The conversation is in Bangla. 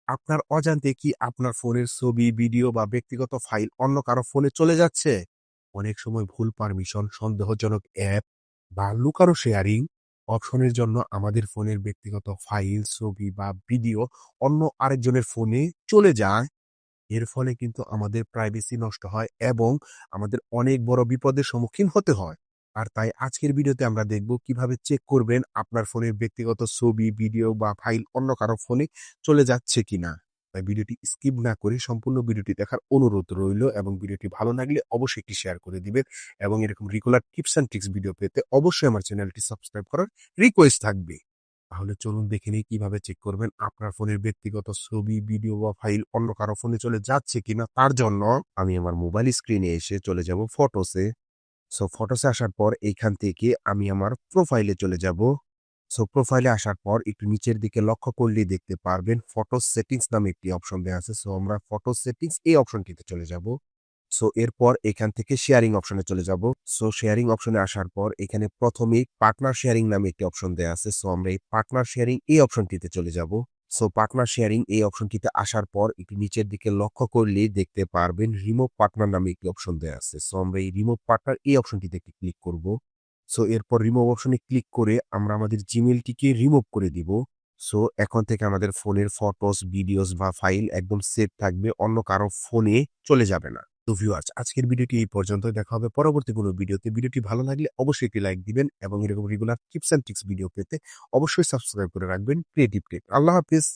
আপনার অজান্তে কি আপনার ফোনের ছবি, ভিডিও বা ব্যক্তিগত ফাইল অন্য কারো ফোনে চলে যাচ্ছে? অনেক সময় ভুল পারমিশন, সন্দেহজনক অ্যাপ বা লুকানো শেয়ারিং অপশনের জন্য আমাদের ফোনের ব্যক্তিগত ফাইল, ছবি বা ভিডিও অন্য আরেকজনের ফোনে চলে যায়। এর ফলে কিন্তু আমাদের প্রাইভেসি নষ্ট হয় এবং আমাদের অনেক বড় বিপদের সম্মুখীন হতে হয়। আর তাই আজকের ভিডিওতে আমরা দেখব কিভাবে চেক করবেন আপনার ফোনের ব্যক্তিগত ছবি, ভিডিও বা ফাইল অন্য কারো ফোনে চলে যাচ্ছে কিনা। তাই ভিডিওটি স্কিপ না করে সম্পূর্ণ ভিডিওটি দেখার অনুরোধ রইল এবং ভিডিওটি ভালো লাগলে অবশ্যই একটি শেয়ার করে দিবেন এবং এরকম regular tips and tricks video পেতে অবশ্যই আমার চ্যানেলটি সাবস্ক্রাইব করার রিকোয়েস্ট থাকবে। তাহলে চলুন দেখে নিই কিভাবে চেক করবেন আপনার ফোনের ব্যক্তিগত ছবি, ভিডিও বা ফাইল অন্য কারো ফোনে চলে যাচ্ছে কিনা। তার জন্য আমি আমার মোবাইল স্ক্রিনে এসে চলে যাব ফটোসে। ফটোসে আসার পর এইখান থেকে আমি আমার প্রোফাইলে চলে যাব। প্রোফাইলে আসার পর একটু নিচের দিকে লক্ষ্য করলেই দেখতে পারবেন ফটো সেটিংস নামে একটি অপশন দেয়া আছে। আমরা ফটো সেটিংস এই অপশনটিতে চলে যাব। এরপর এখান থেকে শেয়ারিং অপশনে চলে যাব। শেয়ারিং অপশনে আসার পর এখানে প্রথমেই পার্টনার শেয়ারিং নামে একটি অপশন দেয়া আছে। আমরা এই পার্টনার শেয়ারিং এই অপশনটিতে চলে যাব। পার্টনার শেয়ারিং এই অপশনটিতে আসার পর একটু নিচের দিকে লক্ষ্য করলেই দেখতে পারবেন রিমুভ পার্টনার নামে একটি অপশন দেয়া আছে। আমরা এই রিমুভ পার্টনার এই অপশনটিতে একটি ক্লিক করব। এরপর রিমুভ অপশনে ক্লিক করে আমরা আমাদের জিমেইলটিকে রিমুভ করে দিব। এখন থেকে আমাদের ফোনের ফটোস, ভিডিওস বা ফাইল একদম সেভ থাকবে, অন্য কারো ফোনে চলে যাবে না। তো ভিউয়ার্স, আজকের ভিডিওটি এই পর্যন্তই। দেখা হবে পরবর্তী কোনো ভিডিওতে। ভিডিওটি ভালো লাগলে অবশ্যই একটি লাইক দিবেন এবং এরকম regular tips and tricks video পেতে অবশ্যই সাবস্ক্রাইব করে রাখবেন ক্রিয়েটিভ টেক। আল্লাহ হাফেজ।